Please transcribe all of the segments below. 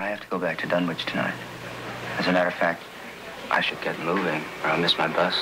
I have to go back to Dunwich tonight. As a matter of fact, I should get moving or I'll miss my bus.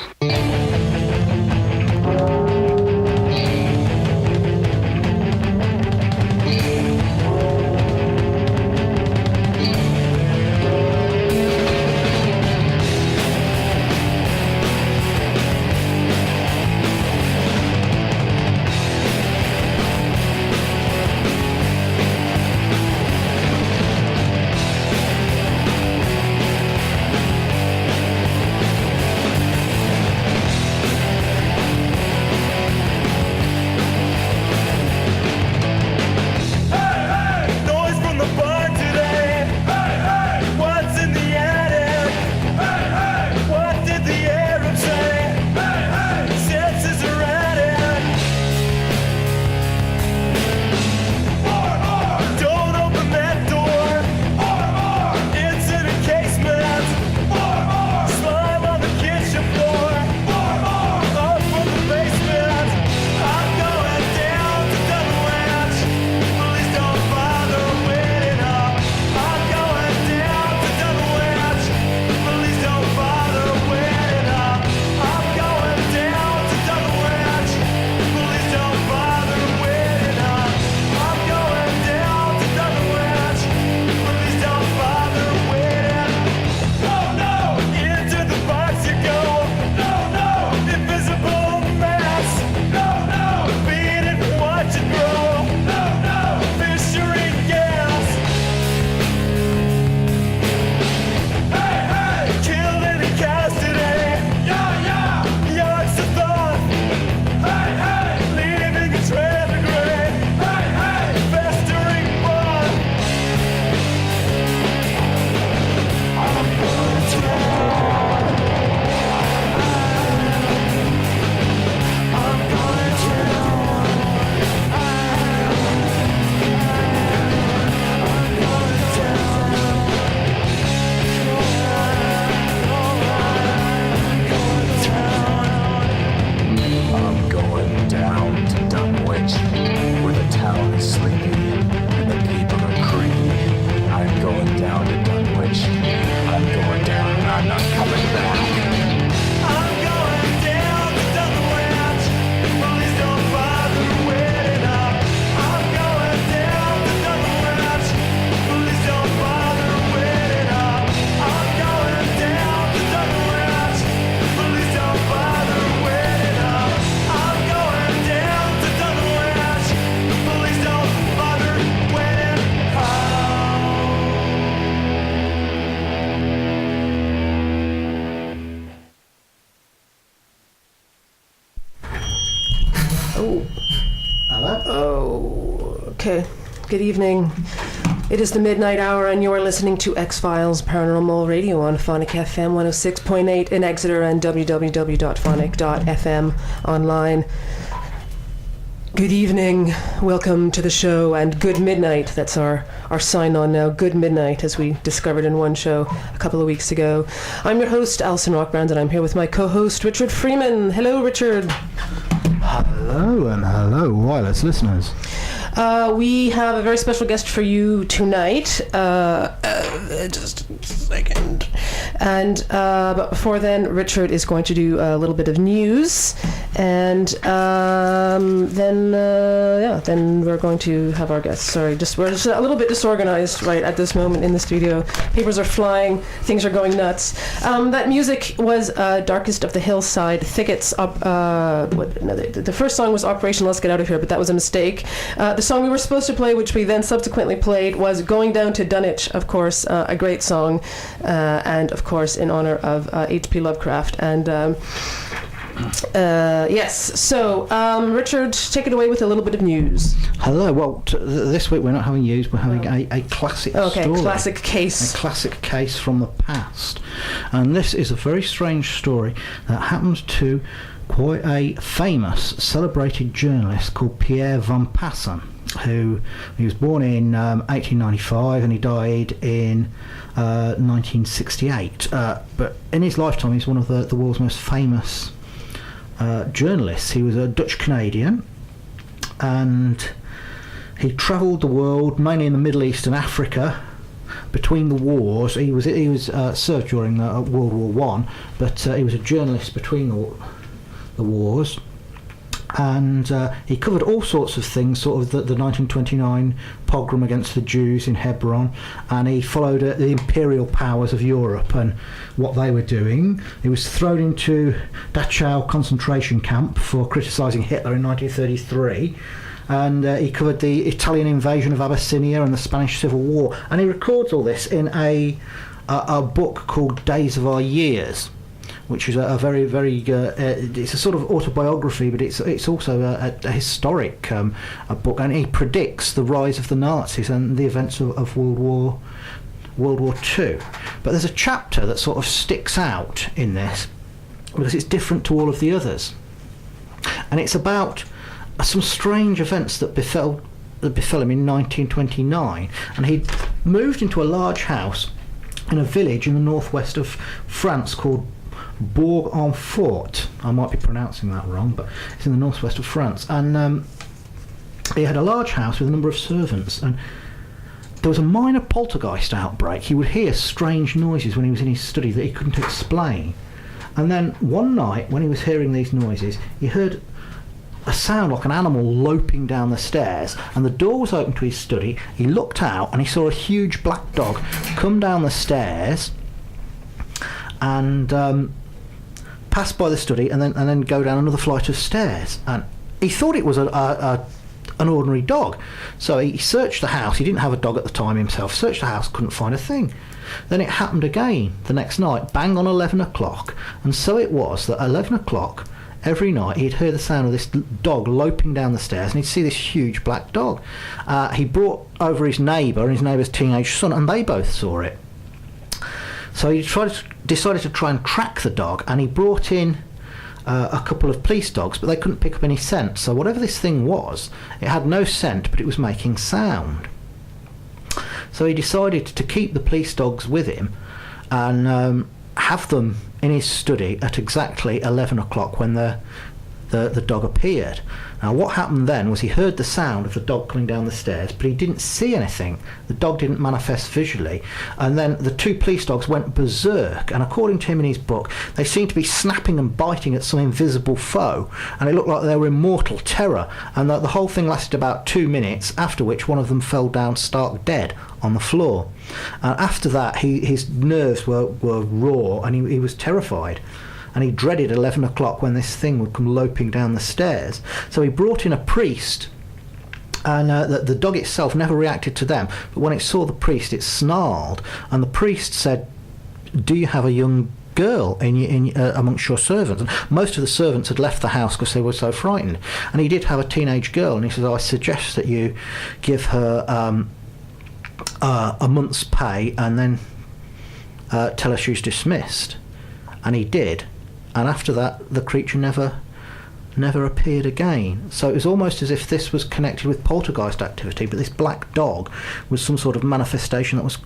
Good evening. It is the midnight hour and you are listening to Exe Files Paranormal Radio on Phonic FM 106.8 in Exeter and www.phonic.fm online. Good evening. Welcome to the show and good midnight. That's our sign on now. Good midnight, as we discovered in one show a couple of weeks ago. I'm your host, Alison Rockbrand, and I'm here with my co-host, Richard Freeman. Hello, Richard. Hello and hello, wireless listeners. We have a very special guest for you tonight. Just a second. And but before then, Richard is going to do a little bit of news, and then we're going to have our guests. Sorry, we're just a little bit disorganized right at this moment in the studio. Papers are flying, things are going nuts. That music was "Darkest of the Hillside," Thickets. The first song was "Operation Let's Get Out of Here," but that was a mistake. The song we were supposed to play, which we then subsequently played, was "Going Down to Dunwich," of course, a great song, and of course in honor of H.P. Lovecraft. And yes, so Richard, take it away with a little bit of news. Hello. Well, this week we're not having news, we're having a classic story. Classic case. A classic case from the past. And this is a very strange story that happens to quite a famous, celebrated journalist called Pierre Van Passen, who he was born in 1895 and he died in 1968. But in his lifetime, he's one of the world's most famous journalists. He was a Dutch Canadian, and he travelled the world, mainly in the Middle East and Africa, between the wars. He was served during World War One, but he was a journalist between the wars. And he covered all sorts of things, sort of the 1929 pogrom against the Jews in Hebron, and he followed the imperial powers of Europe and what they were doing. He was thrown into Dachau concentration camp for criticising Hitler in 1933, and he covered the Italian invasion of Abyssinia and the Spanish Civil War, and he records all this in a book called Days of Our Years, which is a very, very it's a sort of autobiography, but it's also a historic a book, and he predicts the rise of the Nazis and the events of World War II. But there's a chapter that sort of sticks out in this because it's different to all of the others, and it's about some strange events that befell him in 1929, and he moved into a large house in a village in the northwest of France called Bourg-en-Fort. I might be pronouncing that wrong, but it's in the northwest of France. And he had a large house with a number of servants, and there was a minor poltergeist outbreak. He would hear strange noises when he was in his study that he couldn't explain. And then one night, when he was hearing these noises, he heard a sound like an animal loping down the stairs, and the door was open to his study. He looked out and he saw a huge black dog come down the stairs and pass by the study and then go down another flight of stairs. And he thought it was an ordinary dog, so he searched the house. He didn't have a dog at the time himself. Searched the house, couldn't find a thing. Then it happened again the next night, bang on 11 o'clock, and so it was that 11 o'clock every night he'd hear the sound of this dog loping down the stairs, and he'd see this huge black dog. He brought over his neighbour and his neighbour's teenage son, and they both saw it. So he decided to try and track the dog, and he brought in a couple of police dogs, but they couldn't pick up any scent. So whatever this thing was, it had no scent, but it was making sound. So he decided to keep the police dogs with him and have them in his study at exactly 11 o'clock when the dog appeared. Now what happened then was he heard the sound of the dog coming down the stairs, but he didn't see anything. The dog didn't manifest visually, and then the two police dogs went berserk, and according to him in his book, they seemed to be snapping and biting at some invisible foe, and it looked like they were in mortal terror, and the whole thing lasted about 2 minutes, after which one of them fell down stark dead on the floor. And after that his nerves were raw, and he was terrified. And he dreaded 11 o'clock when this thing would come loping down the stairs. So he brought in a priest, and the dog itself never reacted to them, but when it saw the priest it snarled, and the priest said, "Do you have a young girl amongst your servants?" And most of the servants had left the house because they were so frightened, and he did have a teenage girl, and he said, "I suggest that you give her a month's pay and then tell her she's dismissed." And he did. And after that, the creature never appeared again. So it was almost as if this was connected with poltergeist activity, but this black dog was some sort of manifestation that was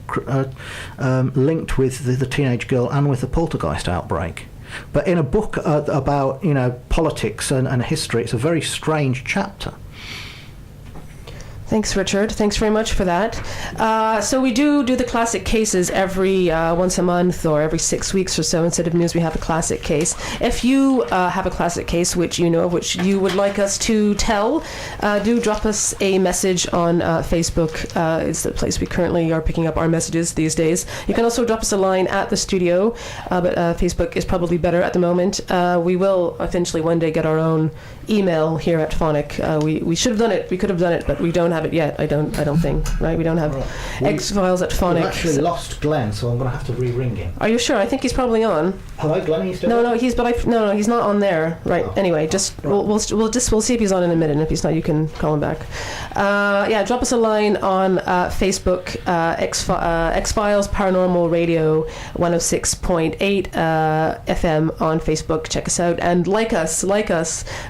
linked with the teenage girl and with the poltergeist outbreak. But in a book about politics and history, it's a very strange chapter. Thanks, Richard. Thanks very much for that. So we do the classic cases every once a month or every 6 weeks or so. Instead of news, we have a classic case. If you have a classic case which you know of, which you would like us to tell, do drop us a message on Facebook. It's the place we currently are picking up our messages these days. You can also drop us a line at the studio, but Facebook is probably better at the moment. We will eventually one day get our own email here at Phonic. We should have done it. We could have done it, but we don't have it yet. I don't think. Right? We don't have Exe Files at Phonic. We've actually lost Glen, so I'm going to have to re-ring him. Are you sure? I think he's probably on. Hello, Glen. Are you still? No, he's not on there. Right. Oh. Anyway, just we'll see if he's on in a minute, and if he's not, you can call him back. Drop us a line on Facebook. Exe Files Paranormal Radio 106.8 FM on Facebook. Check us out and like us.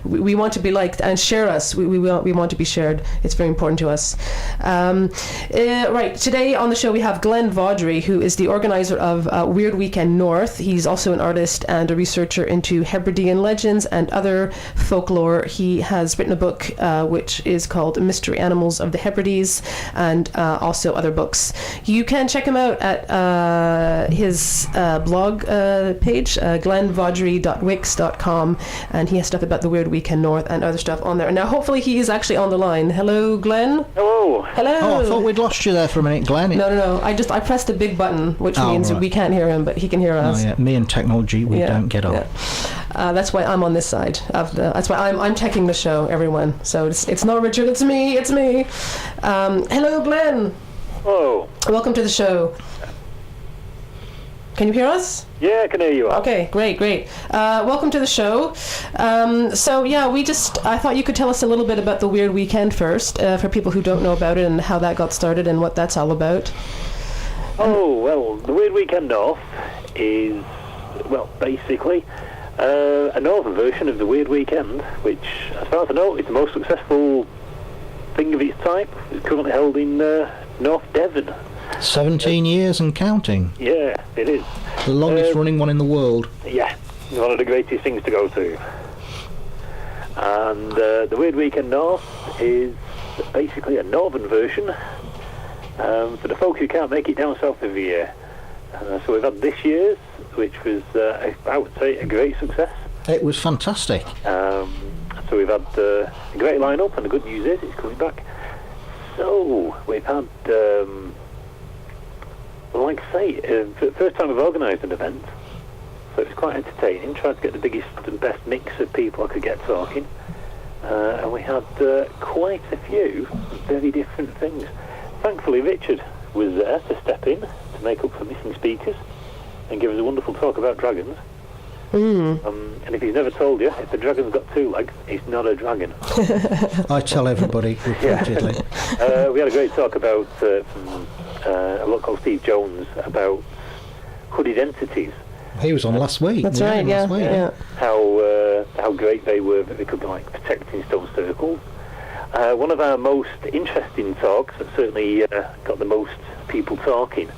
We want to be liked, and share us. We want to be shared. It's very important to us. Right, today on the show we have Glen Vaudrey, who is the organiser of Weird Weekend North. He's also an artist and a researcher into Hebridean legends and other folklore. He has written a book which is called Mystery Animals of the Hebrides, and also other books. You can check him out at his blog page, glenvaudrey.wix.com, and he has stuff about the Weird Weekend North and other stuff on there. And now hopefully he is actually on the line. Hello, Glen. Hello. Hello. Oh, I thought we'd lost you there for a minute, Glen. No. I pressed a big button, which means right. we can't hear him, but he can hear us. Oh, yeah. Me and technology, we don't get on. Yeah. That's why I'm on this side of the. That's why I'm teching the show, everyone. So it's not Richard, it's me. Hello, Glen. Hello. Welcome to the show. Can you hear us? Yeah, I can hear you. Okay, great. Welcome to the show. I thought you could tell us a little bit about the Weird Weekend first, for people who don't know about it and how that got started and what that's all about. Oh, well, the Weird Weekend North is, well, basically a northern version of the Weird Weekend, which, as far as I know, is the most successful thing of its type. It's currently held in North Devon. 17 years and counting. Yeah, it is. The longest running one in the world. Yeah, one of the greatest things to go to. And the Weird Weekend North is basically a northern version for the folk who can't make it down south every year. So we've had this year's, which was, I would say, a great success. It was fantastic. So we've had a great lineup, and the good news is it's coming back. So we've had, like I say, for the first time we've organised an event, so it was quite entertaining. Tried to get the biggest and best mix of people I could get talking, and we had quite a few very different things. Thankfully, Richard was there to step in to make up for missing speakers and give us a wonderful talk about dragons. And if he's never told you, if the dragon's got two legs, it's not a dragon. I tell everybody repeatedly. We had a great talk about from a lot called Steve Jones about hooded entities. He was on last week. That's right, yeah. Last week. Yeah. How great they were that they could be like protecting stone circles. One of our most interesting talks, that certainly got the most people talking,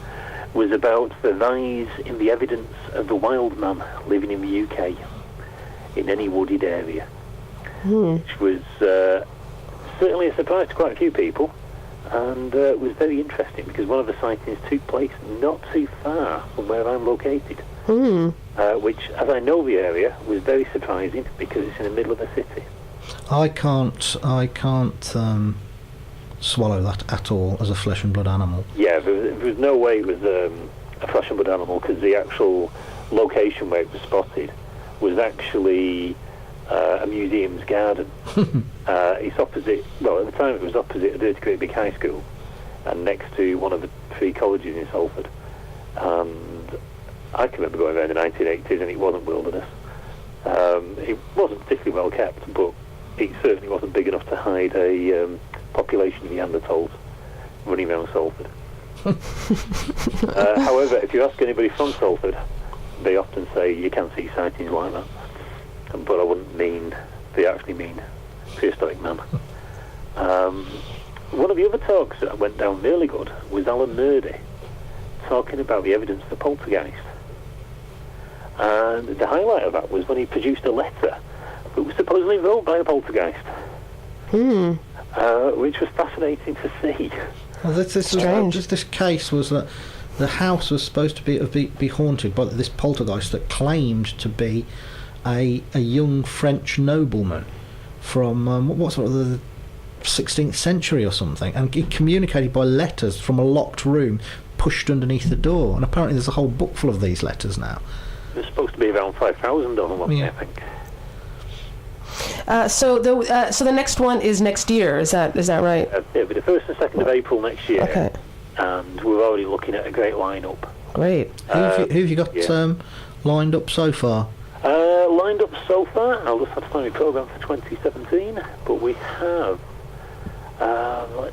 was about the rise in the evidence of the wild man living in the UK in any wooded area, which was certainly a surprise to quite a few people, and was very interesting because one of the sightings took place not too far from where I'm located, which, as I know the area, was very surprising because it's in the middle of the city. I can't swallow that at all as a flesh and blood animal. Yeah, there was no way it was a flesh and blood animal, because the actual location where it was spotted was actually a museum's garden. It's opposite, well, at the time it was opposite a dirty great big high school and next to one of the three colleges in Salford. And I can remember going there in the 1980s, and it wasn't wilderness. It wasn't particularly well kept, but it certainly wasn't big enough to hide a population of Neanderthals running around Salford. However, if you ask anybody from Salford, they often say you can see sightings like that, but I wouldn't mean they actually mean prehistoric man. One of the other talks that went down really good was Alan Murdy talking about the evidence for poltergeist, and the highlight of that was when he produced a letter that was supposedly wrote by a poltergeist, which was fascinating to see. Well, this case was that the house was supposed to be haunted by this poltergeist that claimed to be a young French nobleman from what sort of the 16th century or something, and it communicated by letters from a locked room pushed underneath the door. And apparently there's a whole book full of these letters now. There's supposed to be around 5,000 of them, I think. So the next one is next year. Is that right? It'll be the 1st and 2nd of April next year. Okay. And we're already looking at a great lineup. Great. Who have you got lined up so far? Lined up so far, I'll just have to find my programme for 2017. But we have. I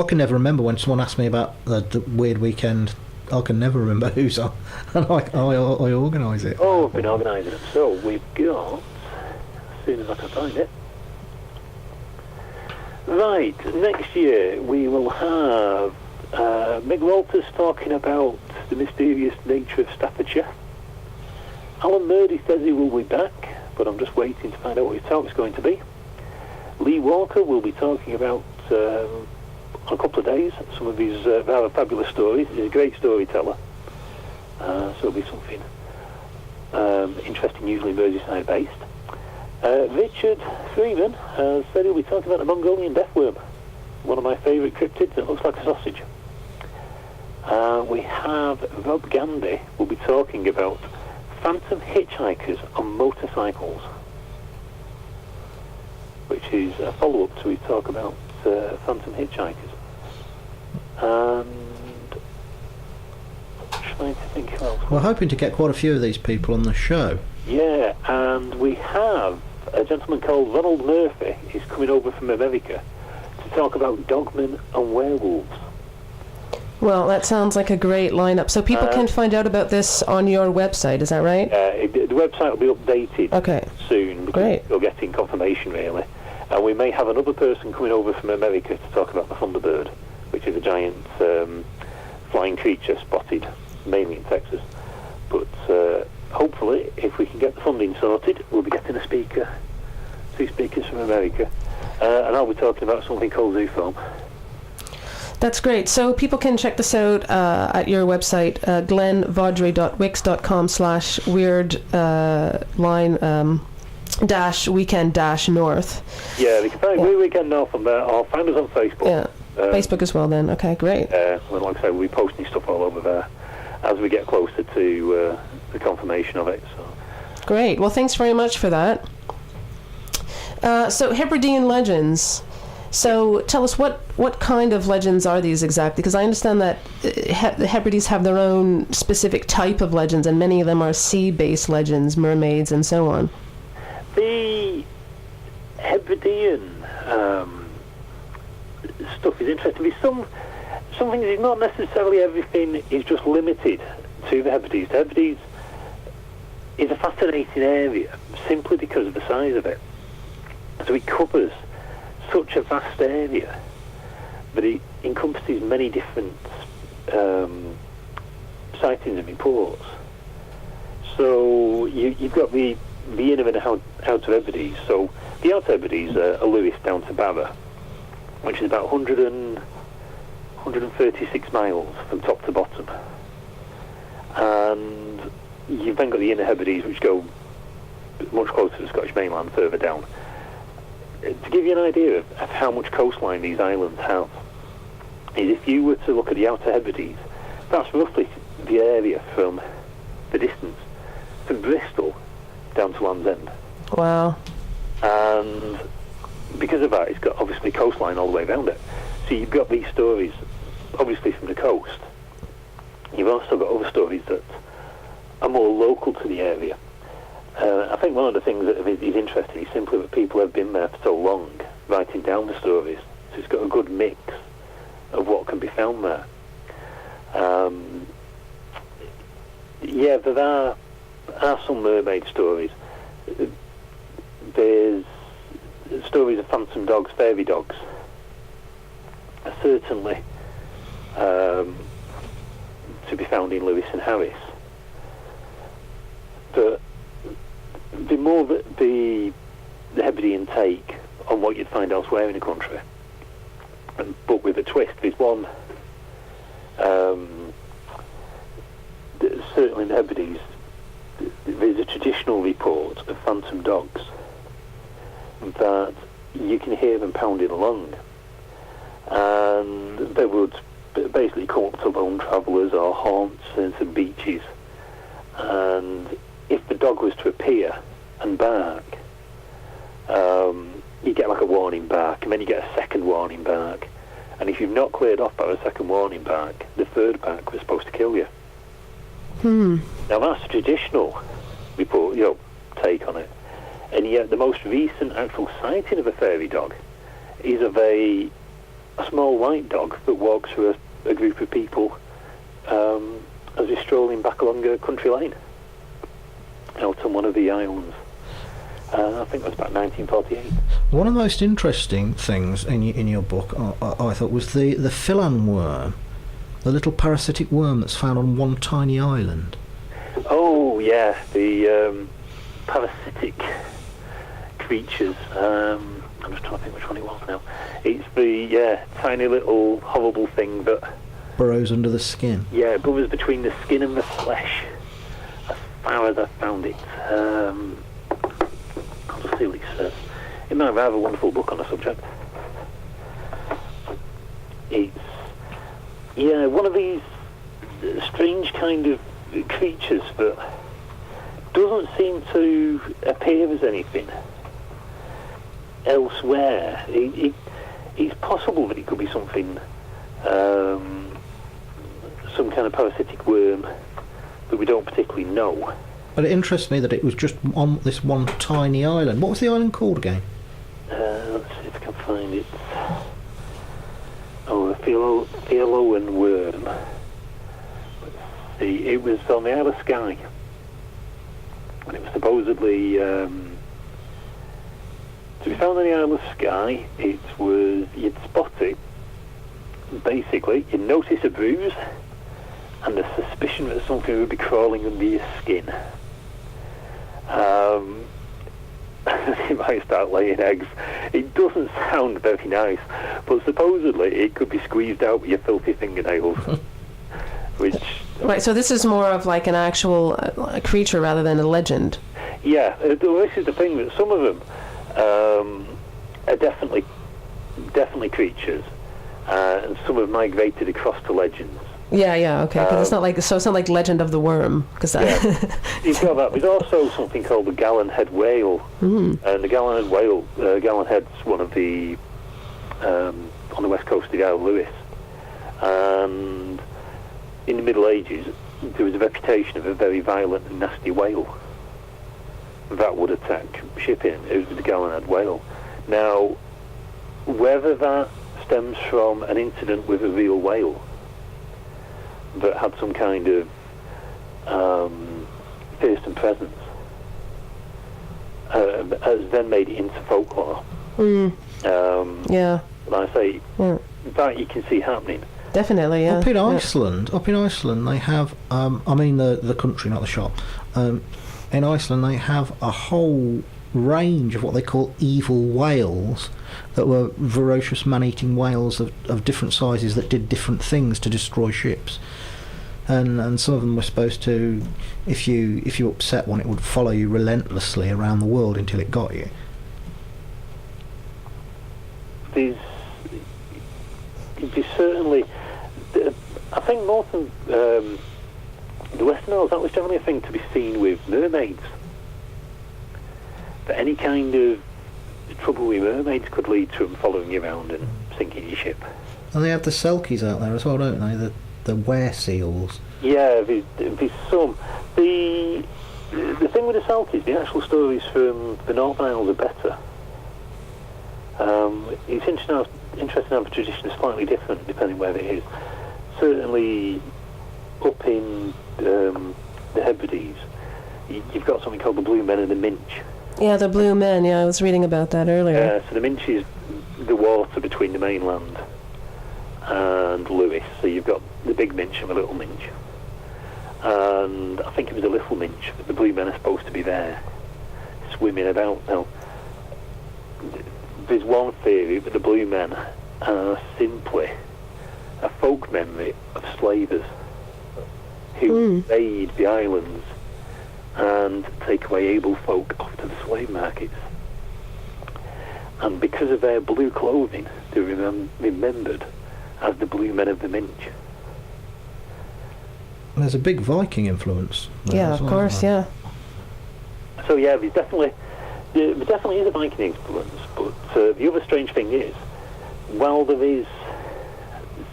can never remember when someone asked me about the Weird Weekend. I can never remember who's on, and I organise it. Oh, I've been organising it. So we've got, as soon as I can find it, Right, next year we will have Meg Walters talking about the mysterious nature of Staffordshire. Alan Murdy says he will be back, but I'm just waiting to find out what his talk is going to be. Lee Walker will be talking about, on a couple of days, some of his rather fabulous stories. He's a great storyteller, so it'll be something interesting, usually Merseyside based. Richard Freeman has said he'll be talking about the Mongolian deathworm, one of my favourite cryptids that looks like a sausage. We have Rob Gandy will be talking about phantom hitchhikers on motorcycles, which is a follow-up to his talk about phantom hitchhikers. And trying to think who else. We're hoping to get quite a few of these people on the show. Yeah, and we have a gentleman called Ronald Murphy. He's coming over from America to talk about dogmen and werewolves. Well, that sounds like a great lineup. So people can find out about this on your website, is that right? The website will be updated soon, because Great. you're getting confirmation, really. And we may have another person coming over from America to talk about the Thunderbird, which is a giant flying creature spotted mainly in Texas. But hopefully, if we can get the funding sorted, we'll be getting two speakers from America. And I'll be talking about something called Zoofoam. That's great. So people can check this out at your website, glenvaudrey.wix.com/weird line weekend-north. Yeah, they can find Weird Weekend North on there, or find us on Facebook. Yeah, Facebook as well then. Okay, great. Well, like I say, we'll be posting stuff all over there as we get closer to the confirmation of it. So. Great. Well, thanks very much for that. So Hebridean legends. So tell us, what kind of legends are these exactly? Because I understand that the Hebrides have their own specific type of legends, and many of them are sea-based legends, mermaids, and so on. The Hebridean stuff is interesting. Because some things is not necessarily everything is just limited to the Hebrides. The Hebrides is a fascinating area simply because of the size of it. So it covers such a vast area, but it encompasses many different sightings and reports. So you've got the inner and outer Hebrides. So the outer Hebrides are Lewis down to Barra, which is about 136 miles from top to bottom. And you've then got the inner Hebrides, which go much closer to the Scottish mainland, further down. To give you an idea of how much coastline these islands have, is if you were to look at the outer Hebrides, that's roughly the area from the distance from Bristol down to Land's End. Wow. And because of that, it's got obviously coastline all the way around it. So you've got these stories, obviously from the coast. You've also got other stories that are more local to the area. I think one of the things that is interesting is simply that people have been there for so long, writing down the stories. So it's got a good mix of what can be found there. Yeah, there are some mermaid stories. There's stories of phantom dogs, fairy dogs. Certainly to be found in Lewis and Harris. But the more that the Hebridean take on what you'd find elsewhere in the country, but with a twist. There's one, certainly in the Hebrides, there's a traditional report of phantom dogs that you can hear them pounding along, and they would basically come up to lone travellers or haunts and some beaches, and if the dog was to appear and bark, you get like a warning bark, and then you get a second warning bark, and if you've not cleared off by the second warning bark, the third bark was supposed to kill you. Now that's a traditional report, take on it, and yet the most recent actual sighting of a fairy dog is of a small white dog that walks through a group of people as he's strolling back along a country lane out on one of the islands. I think it was about 1948. One of the most interesting things in your book, I thought, was the Philan worm, the little parasitic worm that's found on one tiny island. Oh, yeah, the parasitic creatures. I'm just trying to think which one it was now. It's the tiny little horrible thing that Burrows under the skin. Yeah, it burrows between the skin and the flesh, as far as I found it. I'll just see what it says. It might have a wonderful book on the subject. It's one of these strange kind of creatures that doesn't seem to appear as anything elsewhere. It's possible that it could be something, some kind of parasitic worm that we don't particularly know. But it interests me that it was just on this one tiny island. What was the island called again? Let's see if I can find it. Oh, the Theoloan worm. Let's see, it was on the Isle of Skye. And it was supposedly to be found on the Isle of Skye. You'd spot it. Basically, you'd notice a bruise and the suspicion that something would be crawling under your skin. It might start laying eggs. It doesn't sound very nice, but supposedly it could be squeezed out with your filthy fingernails. Right, so this is more of like an actual creature rather than a legend. Yeah, this is the thing, that some of them are definitely creatures, and some have migrated across to legends. Yeah, okay. Because it's not like Legend of the Worm. Because you've got that. There's also something called the Gallenhead whale, and the Gallenhead whale, Gallenhead's one of the on the west coast of the Isle of Lewis, and in the Middle Ages there was a reputation of a very violent and nasty whale that would attack shipping. It was the Gallenhead whale. Now, whether that stems from an incident with a real whale that had some kind of fearsome presence has then made it into folklore. Like I say, that you can see happening. Definitely, yeah. Up in Iceland, they have, the country, not the shop. In Iceland, they have a whole range of what they call evil whales that were ferocious man-eating whales of different sizes that did different things to destroy ships. And some of them were supposed to, if you upset one, it would follow you relentlessly around the world until it got you. There's certainly, I think more than the Western Isles, that was generally a thing to be seen with mermaids. That any kind of trouble with mermaids could lead to them following you around and sinking your ship. And they have the selkies out there as well, don't they? The were seals. Yeah, there's some. The thing with the selkies, the actual stories from the Northern Isles are better. It's interesting how the tradition is slightly different depending where it is. Certainly up in the Hebrides, you've got something called the Blue Men and the Minch. Yeah, the Blue Men, I was reading about that earlier. So the Minch is the water between the mainland and Lewis. So you've got the big Minch and the little Minch. And I think it was a little Minch, but the Blue Men are supposed to be there, swimming about. Now, there's one theory that the Blue Men are simply a folk memory of slavers who invade the islands and take away able folk off to the slave markets. And because of their blue clothing, they're remembered as the Blue Men of the Minch. There's a big Viking influence. Yeah, of course, yeah. So yeah, there definitely is a Viking influence, but the other strange thing is, while there is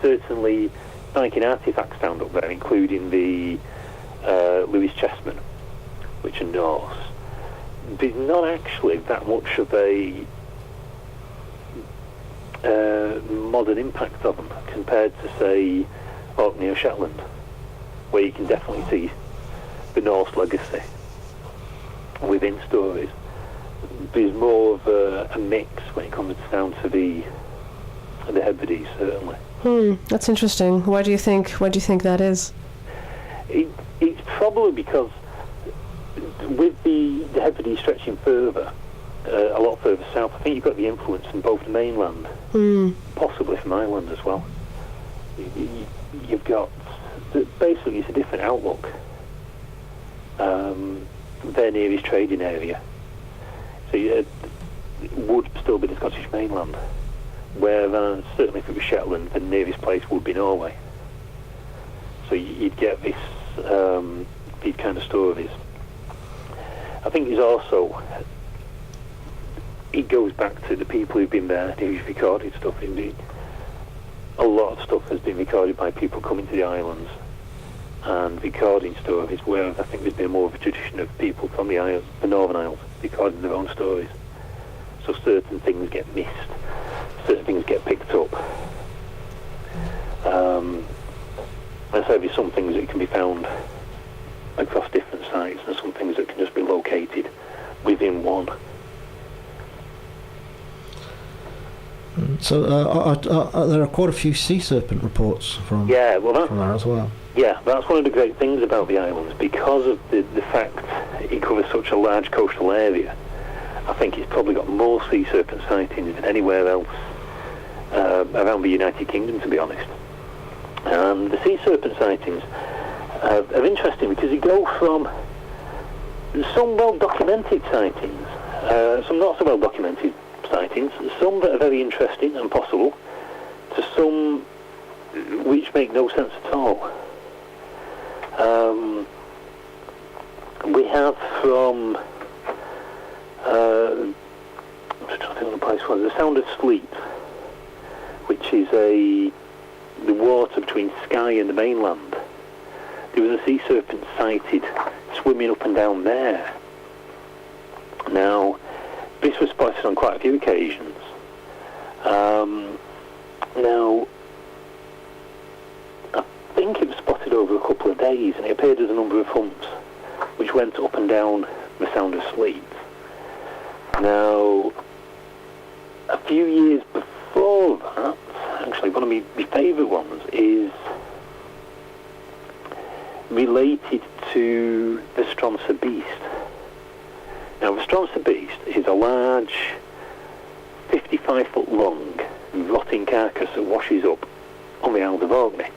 certainly Viking artifacts found up there, including the Lewis chessmen, which are Norse, there's not actually that much of a modern impact of them compared to, say, Orkney or Shetland, where you can definitely see the Norse legacy within stories. there's more of a mix when it comes down to the Hebrides, certainly. That's interesting. Why do you think that is? It's probably because with the Hebrides stretching further, a lot further south, I think you've got the influence from both the mainland, possibly from Ireland as well. You've got, basically it's a different outlook. Their nearest trading area. So it would still be the Scottish mainland, whereas certainly if it was Shetland, the nearest place would be Norway. So you'd get this, these kind of stories. I think it's also, it goes back to the people who've been there, who've recorded stuff. Indeed, a lot of stuff has been recorded by people coming to the islands and recording stories, where I think there's been more of a tradition of people from the Isles, the Northern Isles, recording their own stories. So certain things get missed, certain things get picked up. And so there's some things that can be found across different sites, and some things that can just be located within one. So there are quite a few sea serpent reports from there as well. Yeah, that's one of the great things about the islands, because of the fact it covers such a large coastal area. I think it's probably got more sea serpent sightings than anywhere else around the United Kingdom, to be honest. And the sea serpent sightings are interesting because they go from some well-documented sightings, some not so well-documented sightings, some that are very interesting and possible, to some which make no sense at all. We have from I'm just trying to think what the place was, the Sound of Sleep, which is the water between Skye and the mainland. There was a sea serpent sighted swimming up and down there. Now, this was spotted on quite a few occasions. Now, I think it was spotted over a couple of days, and it appeared as a number of humps which went up and down the Sound of Sleep. Now, a few years before that, actually one of my favourite ones is related to the Stronsa beast. Now, the Stronsa beast is a large, 55-foot long, rotting carcass that washes up on the Isles of Orkney.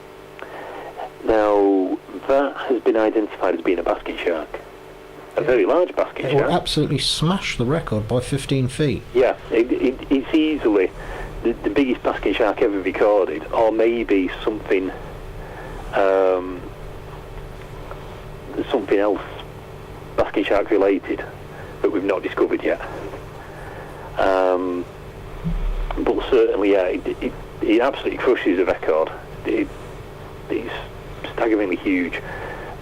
Now, that has been identified as being a basking shark. A very large basking shark. It will absolutely smash the record by 15 feet. Yeah, it's easily the biggest basking shark ever recorded, or maybe something else basking shark related that we've not discovered yet. But certainly, yeah, it absolutely crushes the record. It's staggeringly huge,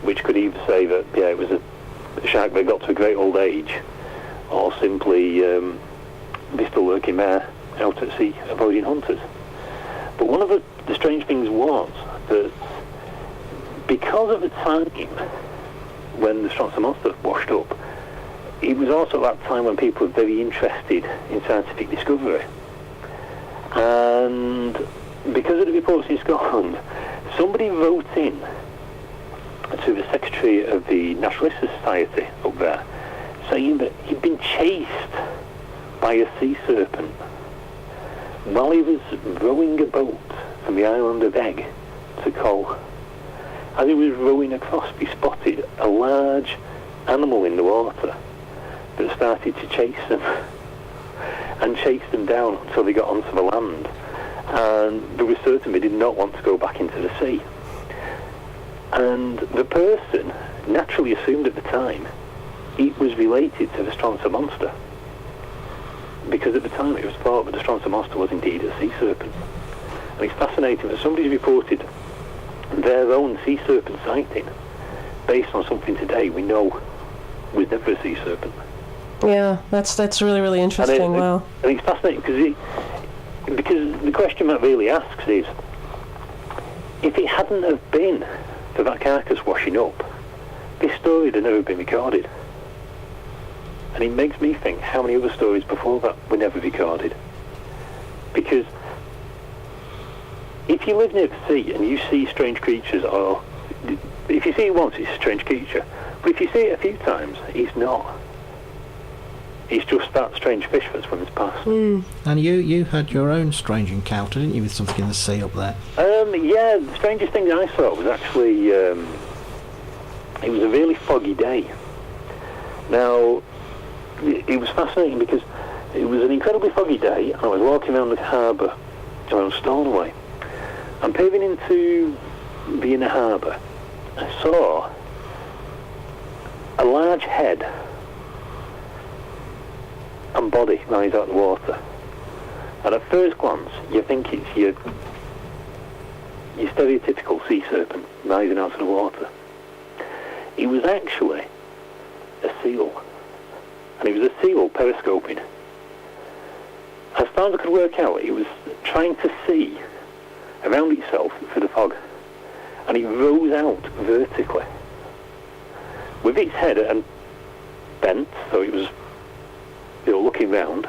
which could either say that, yeah, it was a shark that got to a great old age, or simply they're still lurking there out at sea avoiding hunters. But one of the strange things was that because of the time when the Stronsa monster washed up, it was also that time when people were very interested in scientific discovery. And because of the reports in Scotland, somebody wrote in to the Secretary of the Naturalist Society up there, saying that he'd been chased by a sea serpent while he was rowing a boat from the island of Egg to Col. As he was rowing across, he spotted a large animal in the water that started to chase them and chased them down until they got onto the land. And they were certain they did not want to go back into the sea. And the person naturally assumed at the time it was related to the Stronsa monster, because at the time it was thought that the Stronsa monster was indeed a sea serpent. And it's fascinating that somebody's reported their own sea serpent sighting based on something today we know was never a sea serpent. Yeah, that's really, really interesting. Wow. And it's fascinating because the question that really asks is, if it hadn't have been for that carcass washing up, this story would have never been recorded. And it makes me think how many other stories before that were never recorded. Because if you live near the sea and you see strange creatures, or if you see it once, it's a strange creature. But if you see it a few times, it's not. It's just that strange fish that's from its past. And you had your own strange encounter, didn't you, with something in the sea up there? Yeah, the strangest thing that I saw was actually, it was a really foggy day. Now, it was fascinating because it was an incredibly foggy day. I was walking around the harbour, around Stornoway, and peering into the inner harbour, I saw a large head and body rise out of the water. And at first glance, you think it's your stereotypical sea serpent rising out of the water. It was actually a seal. And it was a seal periscoping. As far as I could work out, it was trying to see around itself through the fog. And it rose out vertically, with its head and bent, so it was, looking round.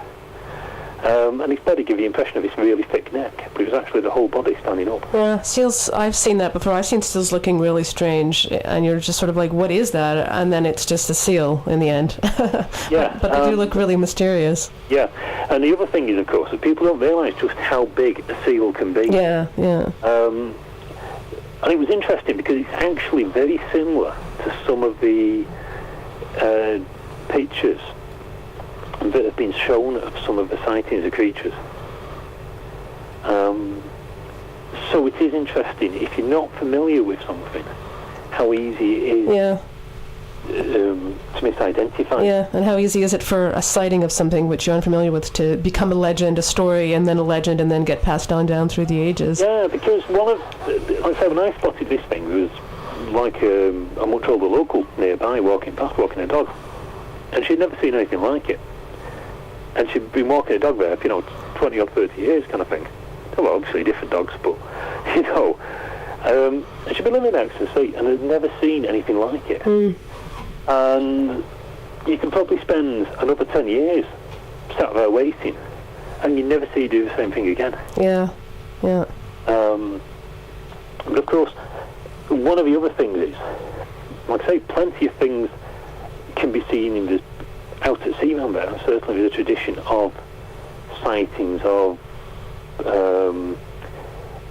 And its body gave the impression of this really thick neck, but it was actually the whole body standing up. Yeah, seals, I've seen that before. I've seen seals looking really strange, and you're just sort of like, what is that? And then it's just a seal in the end. Yeah. But they do look really mysterious. Yeah, and the other thing is, of course, that people don't realise just how big a seal can be. Yeah. And it was interesting because it's actually very similar to some of the pictures that have been shown of some of the sightings of creatures. So it is interesting, if you're not familiar with something, how easy it is to misidentify. Yeah, and how easy is it for a sighting of something which you're unfamiliar with to become a legend, a story, and then a legend, and then get passed down through the ages? Yeah, because like I say, when I spotted this thing, there was like a much older local nearby walking a dog, and she'd never seen anything like it. And she'd been walking a dog there for, 20 or 30 years kind of thing. Well, obviously different dogs, but, and she'd been living next to the sea and had never seen anything like it. And you can probably spend another 10 years sat there waiting, and you never see her do the same thing again. Yeah. But of course, one of the other things is, like I say, plenty of things can be seen in the out at sea around there, and certainly the tradition of sightings of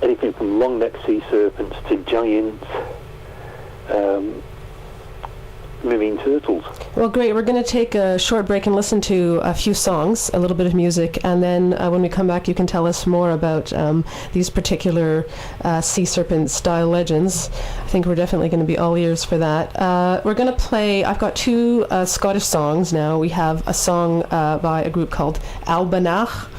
anything from long-necked sea serpents to giants, marine turtles. Well, great. We're going to take a short break and listen to a few songs, a little bit of music, and then when we come back, you can tell us more about these particular sea serpent-style legends. I think we're definitely going to be all ears for that. We're going to play, I've got two Scottish songs now. We have a song by a group called Albanach,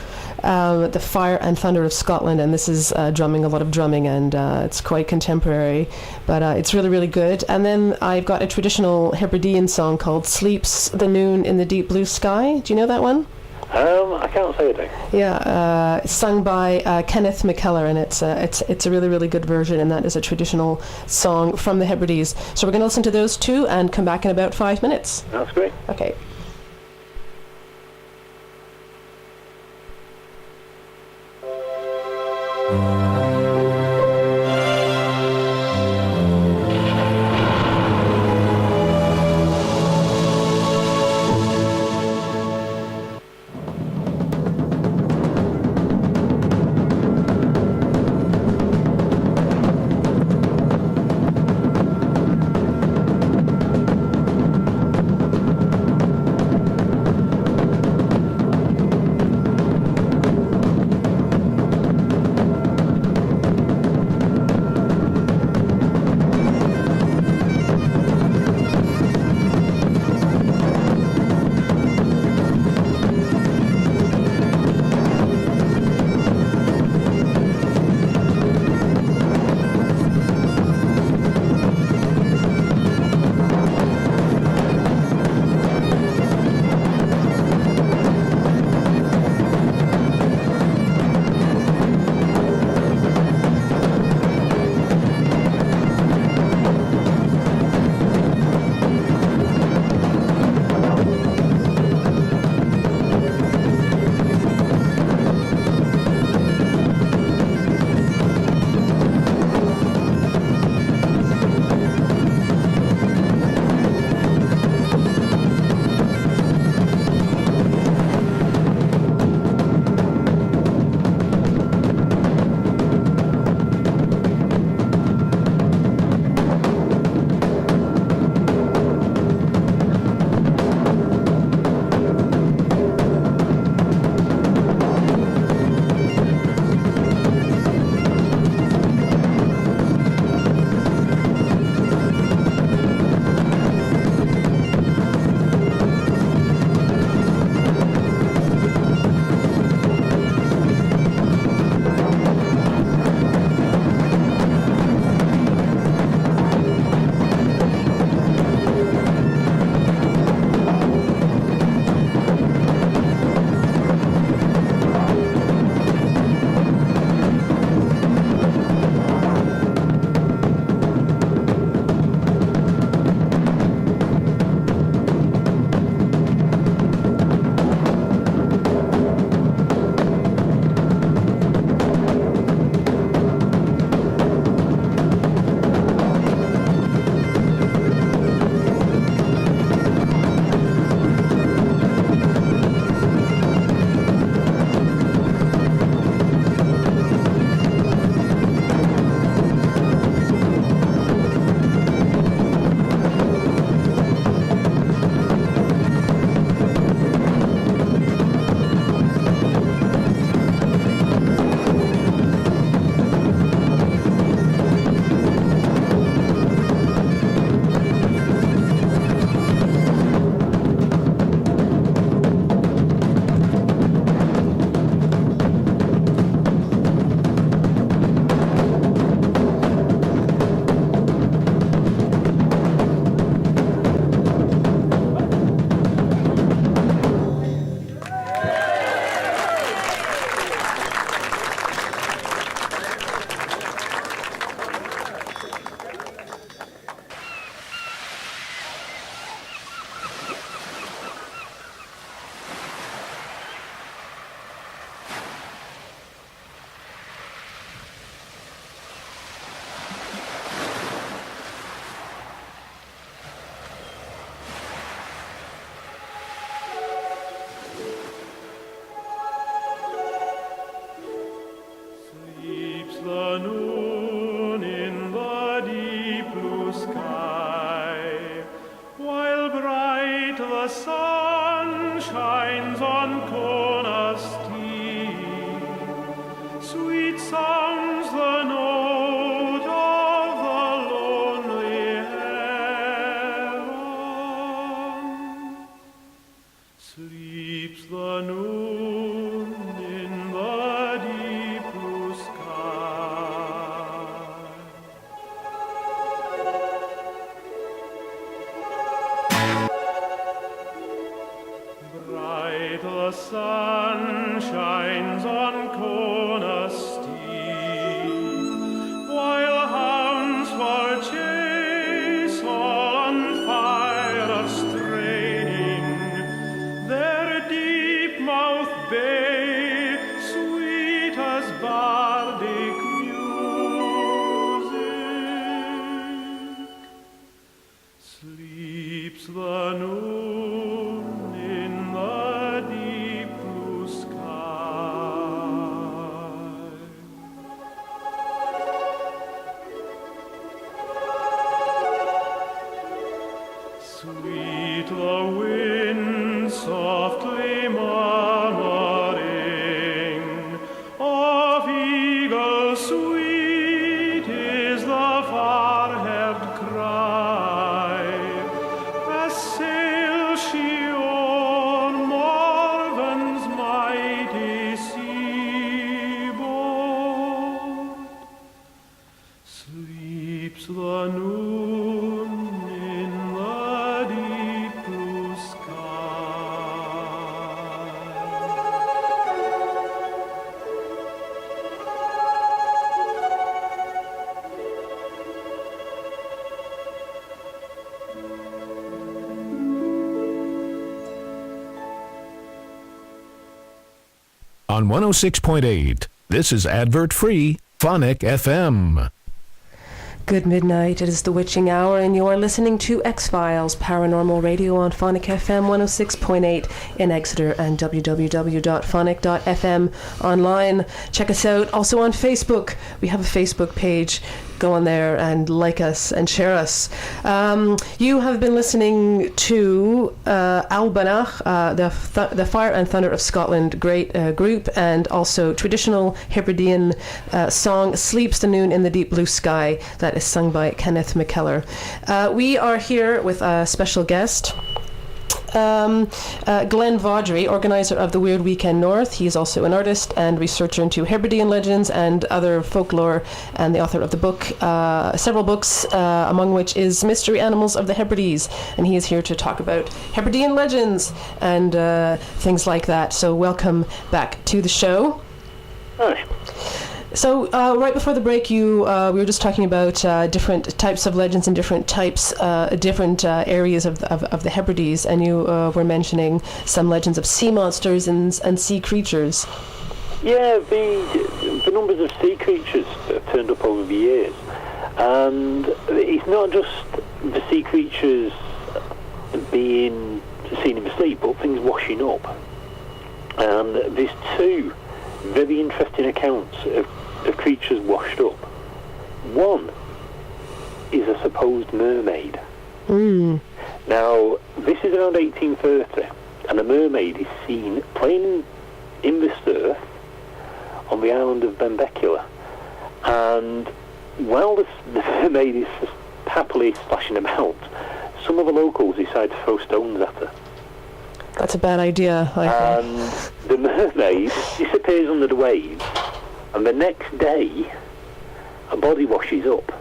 The Fire and Thunder of Scotland, and this is a lot of drumming, and it's quite contemporary, but it's really, really good. And then I've got a traditional Hebridean song called Sleeps the Noon in the Deep Blue Sky. Do you know that one? I can't say a thing. Yeah, it's sung by Kenneth McKellar, and it's a really, really good version, and that is a traditional song from the Hebrides. So we're going to listen to those two and come back in about 5 minutes. That's great. Okay. the noon in the deep blue sky. Sweet the wind softly murmuring, of eagles sweet is the far-haired cry, as sails she on Morven's mighty seaboard. Sleeps the noon in the deep blue sky. On 106.8, this is advert-free Phonic FM. Good midnight. It is the witching hour, and you are listening to Exe Files, Paranormal Radio on Phonic FM 106.8 in Exeter and www.phonic.fm online. Check us out. Also on Facebook. We have a Facebook page. Go on there and like us and share us. You have been listening to Albanach, the Fire and Thunder of Scotland, great group, and also traditional Hebridean song "Sleeps the Noon in the Deep Blue Sky" that is sung by Kenneth McKellar. We are here with a special guest. Glen Vaudrey, organiser of the Weird Weekend North. He is also an artist and researcher into Hebridean legends and other folklore, and the author of the book, several books, among which is Mystery Animals of the Hebrides, and he is here to talk about Hebridean legends and things like that. So welcome back to the show. Hi. So right before the break, we were just talking about different types of legends and different types, different areas of the Hebrides, and you were mentioning some legends of sea monsters and sea creatures. Yeah, the numbers of sea creatures that have turned up over the years, and it's not just the sea creatures being seen in the sea, but things washing up. And there's two very interesting accounts of creatures washed up. One is a supposed mermaid. Now, this is around 1830, and a mermaid is seen playing in the surf on the island of Benbecula. And while the mermaid is happily splashing about, some of the locals decide to throw stones at her. That's a bad idea, I think. And the mermaid disappears under the waves, and the next day a body washes up,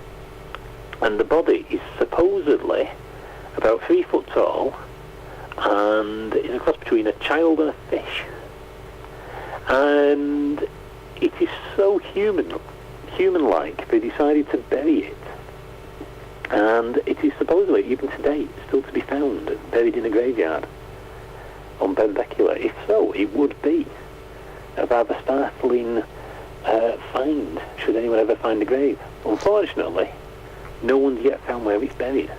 and the body is supposedly about 3 foot tall and is a cross between a child and a fish, and it is so human-like they decided to bury it, and it is supposedly even today still to be found buried in a graveyard on Benbecula. If so, it would be a rather startling find, should anyone ever find the grave. Unfortunately, no one's yet found where it's buried.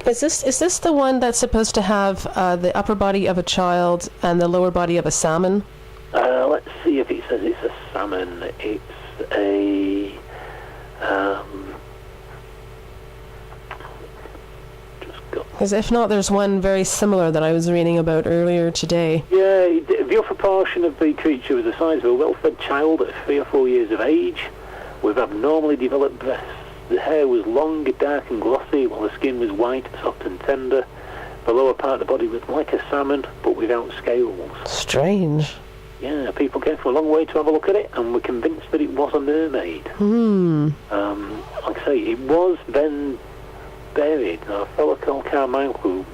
Is this the one that's supposed to have the upper body of a child and the lower body of a salmon? Let's see if it says it's a salmon. It's a... Because if not, there's one very similar that I was reading about earlier today. Yeah, the upper portion of the creature was the size of a well-fed child at 3 or 4 years of age, with abnormally developed breasts. The hair was long, dark and glossy, while the skin was white, soft and tender. The lower part of the body was like a salmon, but without scales. Strange. Yeah, people came from a long way to have a look at it, and were convinced that it was a mermaid. Like I say, it was then buried. Now, a fellow called Carmichael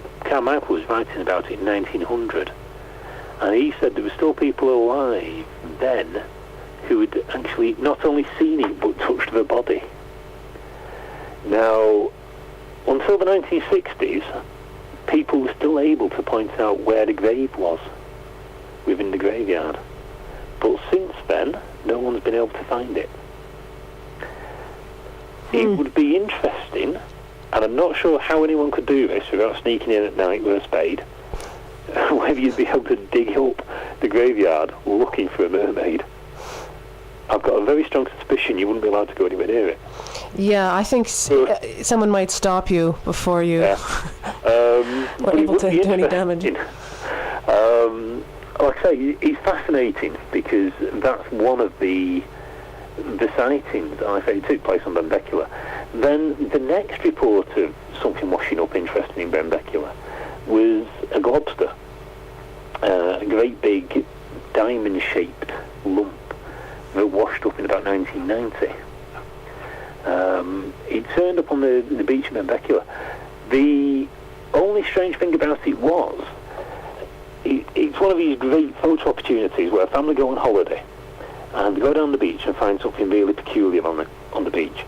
was writing about it in 1900, and he said there were still people alive then who had actually not only seen it but touched the body. Now, until the 1960s, people were still able to point out where the grave was within the graveyard, but since then no one's been able to find it. It would be interesting, and and I'm not sure how anyone could do this without sneaking in at night with a spade, whether you'd be able to dig up the graveyard looking for a mermaid. I've got a very strong suspicion you wouldn't be allowed to go anywhere near it. Yeah, I think someone might stop you before you were able to do any damage. Like I say, it's fascinating because that's one of the sightings, and I say it took place on Benbecula. Then the next report of something washing up interesting in Benbecula was a globster, a great big diamond-shaped lump that washed up in about 1990. It turned up on the beach in Benbecula. The only strange thing about it was, it's one of these great photo opportunities where a family go on holiday and they go down the beach and find something really peculiar on the beach.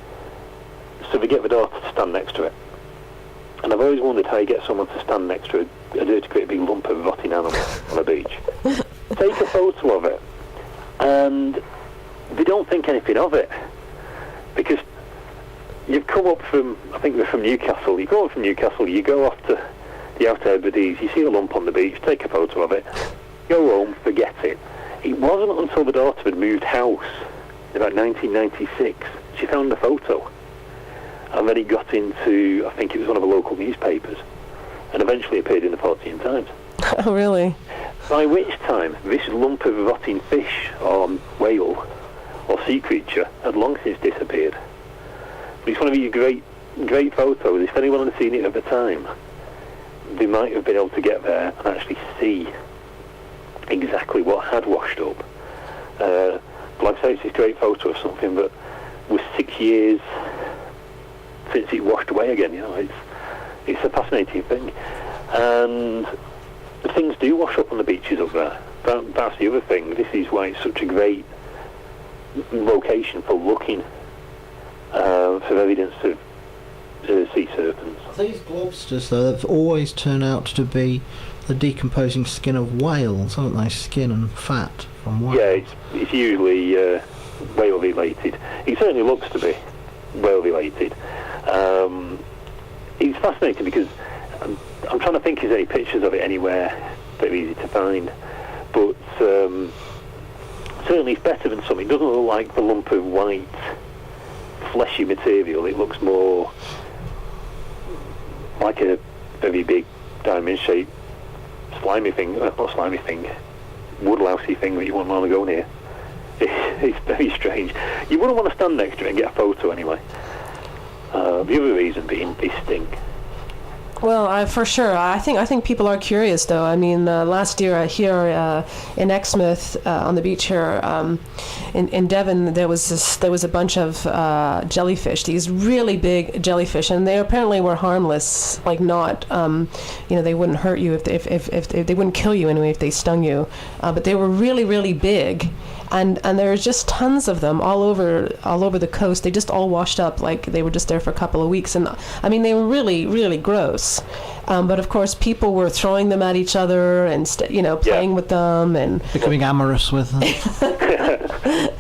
So they get the daughter to stand next to it. And I've always wondered how you get someone to stand next to a dirty, great big lump of rotting animal on a beach. Take a photo of it, and they don't think anything of it. Because you've come up from, I think we're from Newcastle, you go up from Newcastle, you go off to the Outer Hebrides, you see a lump on the beach, take a photo of it, go home, forget it. It wasn't until the daughter had moved house in about 1996, she found the photo. And then it got into, I think it was one of the local newspapers, and eventually appeared in the Fortean Times. Oh, really? By which time, this lump of rotting fish, or whale, or sea creature, had long since disappeared. But it's one of these great photos. If anyone had seen it at the time, they might have been able to get there and actually see exactly what had washed up. But like I say, it's this great photo of something that was 6 years since it washed away again. You know, it's a fascinating thing, and things do wash up on the beaches up there. That's the other thing. This is why it's such a great location for looking for evidence of sea serpents. These globsters, though, have always turned out to be the decomposing skin of whales, haven't they? Skin and fat from whales. Yeah, it's usually whale related. It certainly looks to be whale related. It's fascinating because I'm trying to think if there's any pictures of it anywhere that are easy to find, but certainly it's better than some. It doesn't look like the lump of white fleshy material. It looks more like a very big diamond-shaped slimy thing, not slimy thing, woodlousey thing that you wouldn't want to go near. It's very strange. You wouldn't want to stand next to it and get a photo anyway. The other reason being they stink. Well, for sure. I think people are curious, though. I mean, last year here in Exmouth, on the beach here in Devon, there was a bunch of jellyfish. These really big jellyfish, and they apparently were harmless. Like not, they wouldn't hurt you if they wouldn't kill you anyway if they stung you. But they were really, really big. And there's just tons of them all over the coast. They just all washed up like they were just there for a couple of weeks, and I mean they were really, really gross. But of course, people were throwing them at each other and playing with them and becoming amorous with them.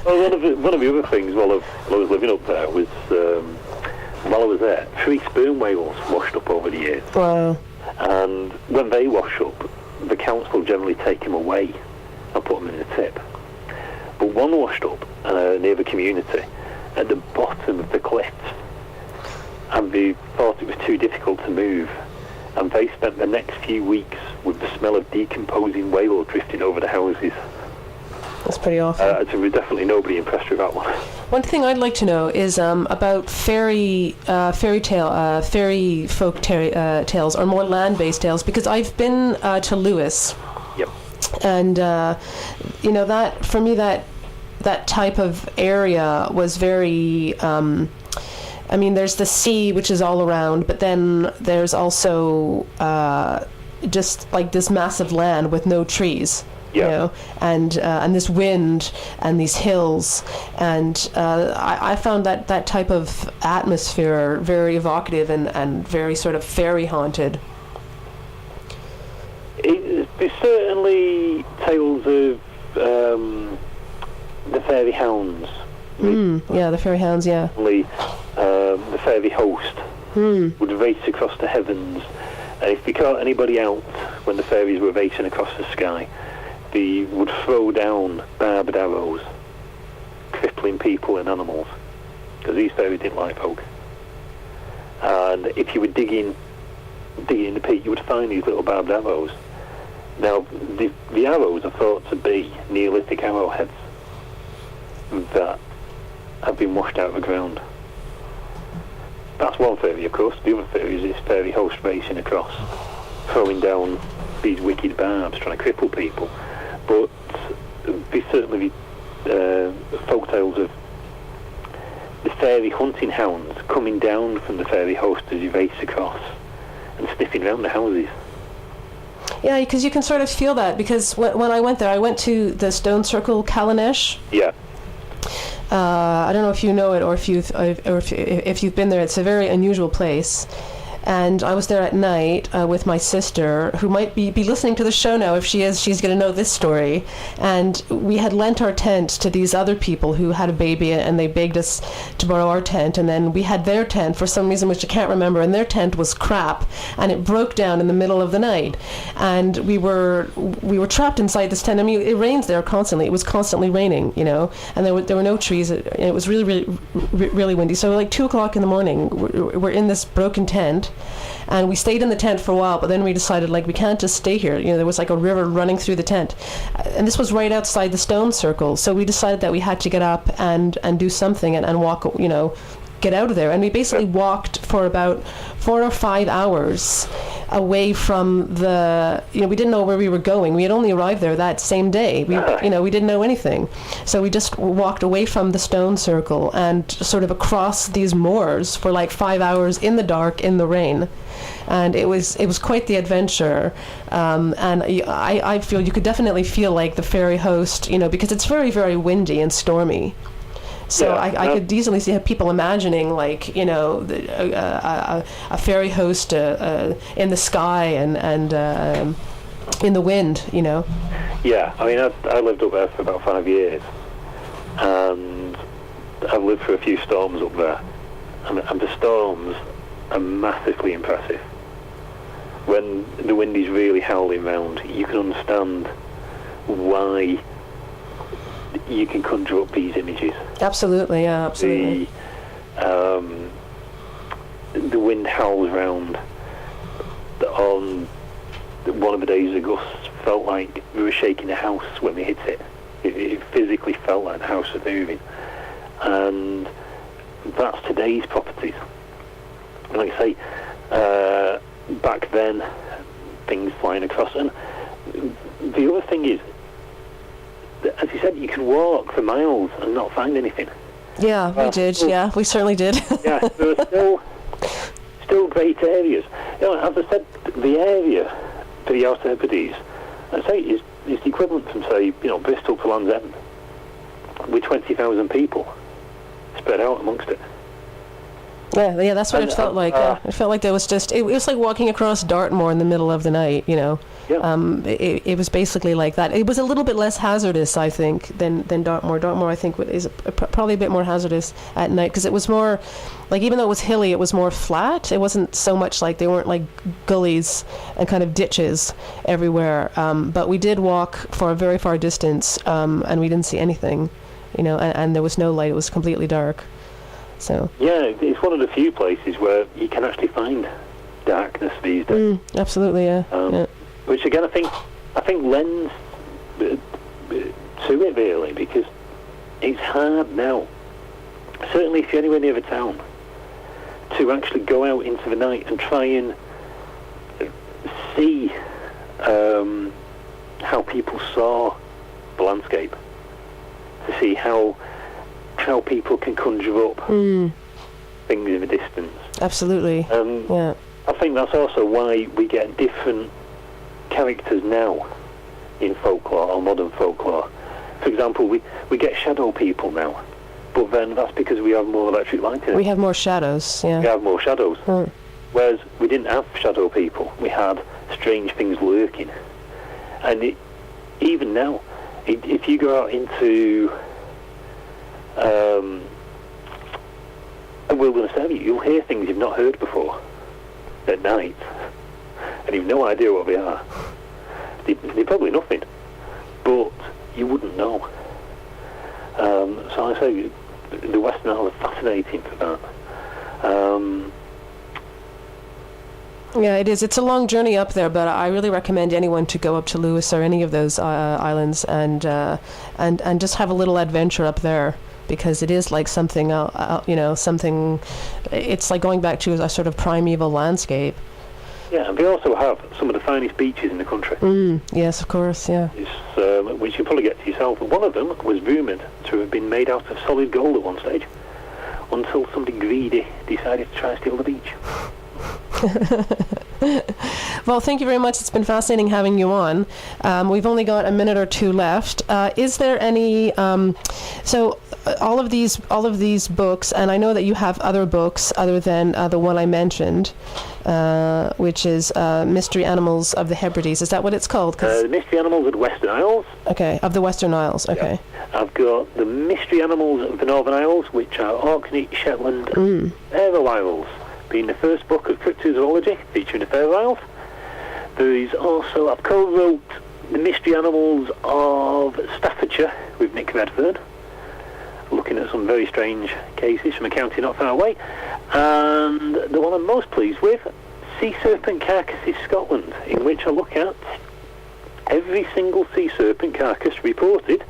Well, one of the other things while I was living up there was while I was there, 3 sperm whales washed up over the years. Wow. And when they wash up, the council generally take them away and put them in a tip. But one washed up near the community at the bottom of the cliffs, and they thought it was too difficult to move, and they spent the next few weeks with the smell of decomposing whale drifting over the houses. That's pretty awful. So we're definitely nobody impressed with that one. One thing I'd like to know is about fairy folk tales, or more land-based tales, because I've been to Lewis. Yep. And that for me that type of area was very there's the sea, which is all around, but then there's also just like this massive land with no trees. Yeah. And this wind and these hills, and I found that type of atmosphere very evocative and very sort of fairy haunted. There's certainly tales of the fairy hounds. Yeah, the fairy hounds, yeah. The fairy host would race across the heavens, and if they caught anybody out when the fairies were racing across the sky, they would throw down barbed arrows, crippling people and animals, because these fairies didn't like folk. And if you were digging in the pit, you would find these little barbed arrows. Now, the arrows are thought to be Neolithic arrowheads that have been washed out of the ground. That's one theory, of course. The other theory is this fairy host racing across, throwing down these wicked barbs, trying to cripple people. But there's certainly folk tales of the fairy hunting hounds coming down from the fairy host as you race across and sniffing around the houses. Yeah, because you can sort of feel that, because when I went there, I went to the Stone Circle Callanish. Yeah. I don't know if you know it or if you've been there. It's a very unusual place. And I was there at night with my sister, who might be listening to the show now. If she is, she's going to know this story. And we had lent our tent to these other people who had a baby, and they begged us to borrow our tent. And then we had their tent for some reason, which I can't remember. And their tent was crap, and it broke down in the middle of the night. And we were trapped inside this tent. I mean, it rains there constantly. It was constantly raining, you know. And there were no trees. It was really, really, really windy. So like 2:00 in the morning, we're in this broken tent. And we stayed in the tent for a while, but then we decided, like, we can't just stay here. You know, there was like a river running through the tent. And this was right outside the Stone Circle. So we decided that we had to get up and do something and walk, you know, get out of there. And we basically walked for about 4 or 5 hours away from the, you know, we didn't know where we were going. We had only arrived there that same day. We didn't know anything. So we just walked away from the Stone Circle and sort of across these moors for like 5 hours in the dark, in the rain. And it was quite the adventure. And I feel you could definitely feel like the fairy host, you know, because it's very, very windy and stormy. So yeah, I could easily see people imagining, like, you know, a fairy host in the sky and in the wind, you know. Yeah, I mean, I lived up there for about 5 years, and I've lived through a few storms up there, and the storms are massively impressive. When the wind is really howling round, you can understand why you can conjure up these images. Absolutely, yeah, absolutely. The wind howls round. On one of the days, the gusts felt like we were shaking a house when we hit it. It physically felt like the house was moving. And that's today's properties. And like I say, back then, things flying across. And the other thing is, as you said, you can walk for miles and not find anything. Yeah, we did. Yeah, we certainly did. Yeah, there are still great areas. You know, as I said, the area for the Outer Hebrides, I'd say, is the equivalent from, say, you know, Bristol to Land's End, with 20,000 people spread out amongst it. Yeah, that's what it felt like. It felt like there was just, it was like walking across Dartmoor in the middle of the night, you know. Yeah. It was basically like that. It was a little bit less hazardous, I think, than Dartmoor. Dartmoor, I think, is probably a bit more hazardous at night, because it was more, like, even though it was hilly, it was more flat. It wasn't so much like, they weren't like gullies and kind of ditches everywhere. But we did walk for a very far distance, and we didn't see anything, you know, and there was no light. It was completely dark. So yeah, it's one of the few places where you can actually find darkness these days. Absolutely, yeah. Yeah. Which again, I think lends to it really, because it's hard now. Certainly, if you're anywhere near the town, to actually go out into the night and try and see how people saw the landscape, to see how people can conjure up things in the distance. Absolutely. Yeah. I think that's also why we get different characters now in folklore or modern folklore. For example, we get shadow people now, but then that's because we have more electric lighting. We have more shadows, yeah. We have more shadows. Whereas we didn't have shadow people. We had strange things lurking. And even now, if you go out into a wilderness area, you'll hear things you've not heard before. at night, and you've no idea what they are. They're probably nothing, but you wouldn't know. So I say the Western Isles are fascinating for that. Yeah, it is. It's a long journey up there, but I really recommend anyone to go up to Lewis or any of those islands and just have a little adventure up there, because it is like something, something. It's like going back to a sort of primeval landscape. Yeah, and they also have some of the finest beaches in the country. Yes, of course, yeah. Which you probably get to yourself. One of them was rumoured to have been made out of solid gold at one stage, until somebody greedy decided to try and steal the beach. Well, thank you very much. It's been fascinating having you on. We've only got a minute or two left. Is there any? So all of these books, and I know that you have other books other than the one I mentioned, which is Mystery Animals of the Hebrides. Is that what it's called? The Mystery Animals of the Western Isles. Okay, of the Western Isles. Okay. Yeah. I've got the Mystery Animals of the Northern Isles, which are Orkney, Shetland, Faroe Isles, being the first book of cryptozoology featuring the Faroe Isles. There is also, I've co-wrote the Mystery Animals of Staffordshire with Nick Redfern, looking at some very strange cases from a county not far away. And the one I'm most pleased with, Sea Serpent Carcasses Scotland, in which I look at every single sea serpent carcass reported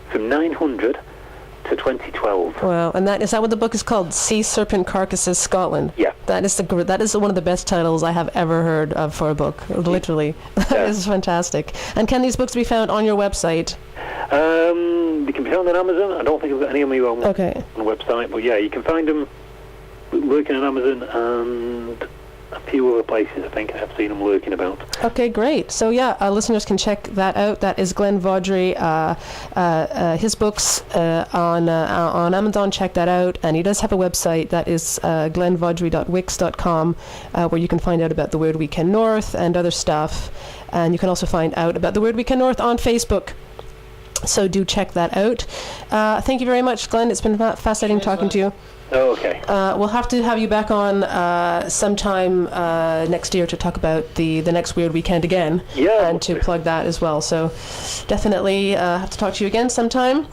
from 900 to 2012. Wow, and is that what the book is called? Sea Serpent Carcasses Scotland. Yeah. That is one of the best titles I have ever heard of for a book. Literally, that is fantastic. And can these books be found on your website? They can be found on Amazon. I don't think I've got any on my own website, but yeah, you can find them lurking on Amazon and a few other places. I think I've seen them lurking about. Okay, great. So yeah, listeners can check that out. That is Glen Vaudrey. His books on Amazon. Check that out. And he does have a website that is glenvaudrey.wix.com, where you can find out about the Weird Weekend North and other stuff. And you can also find out about the Weird Weekend North on Facebook. So do check that out. Thank you very much, Glen. It's been fascinating talking to you. Oh, okay. We'll have to have you back on sometime next year to talk about the next Weird Weekend again. Yeah. And to plug that as well. So definitely have to talk to you again sometime.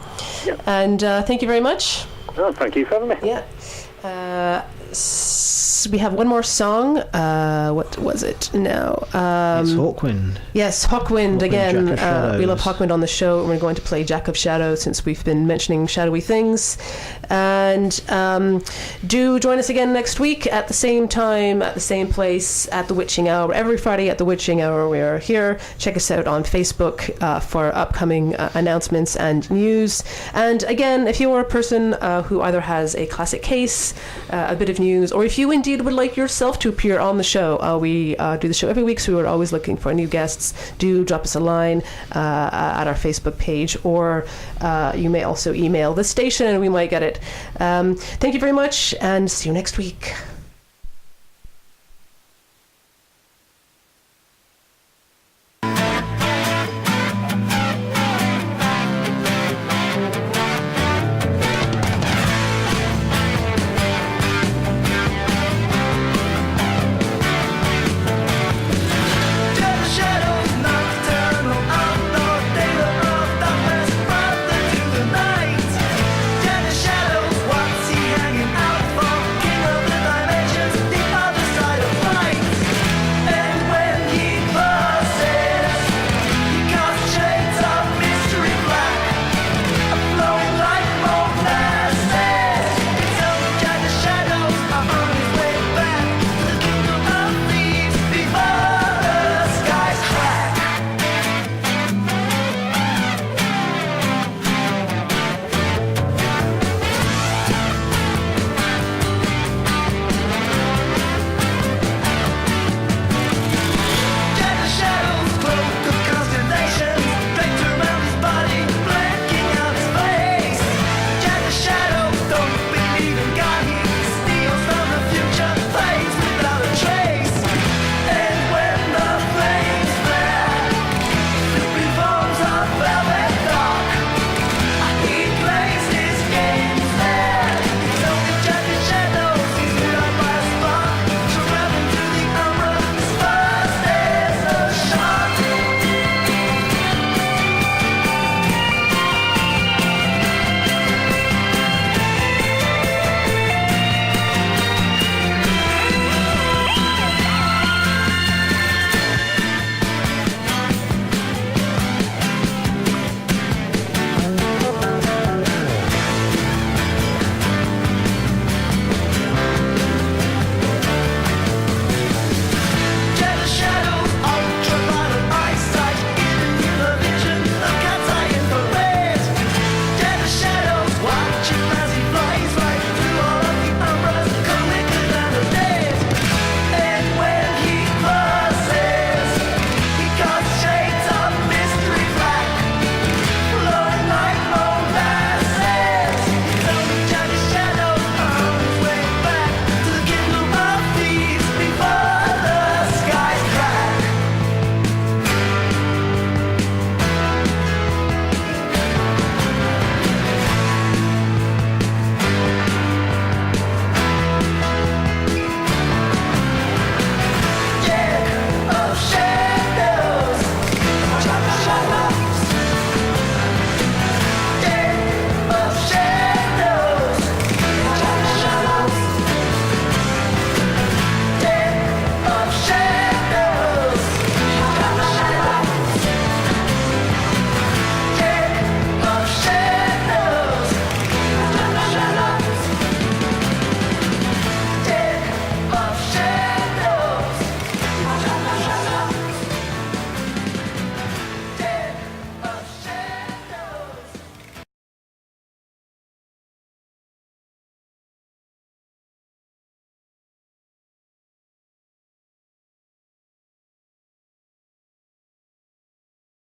Yeah. And thank you very much. Oh, thank you for having me. Yeah. We have one more song. What was it now? It's Hawkwind. Yes, Hawkwind again. We love Hawkwind on the show, and we're going to play Jack of Shadows since we've been mentioning shadowy things. And do join us again next week at the same time, at the same place, at the Witching Hour. Every Friday at the Witching Hour we are here. Check us out on Facebook for upcoming announcements and news. And again, if you are a person who either has a classic case, a bit of news, or if you indeed would like yourself to appear on the show, we do the show every week, so we're always looking for new guests. Do drop us a line at our Facebook page, or you may also email the station and we might get it. Thank you very much, and see you next week.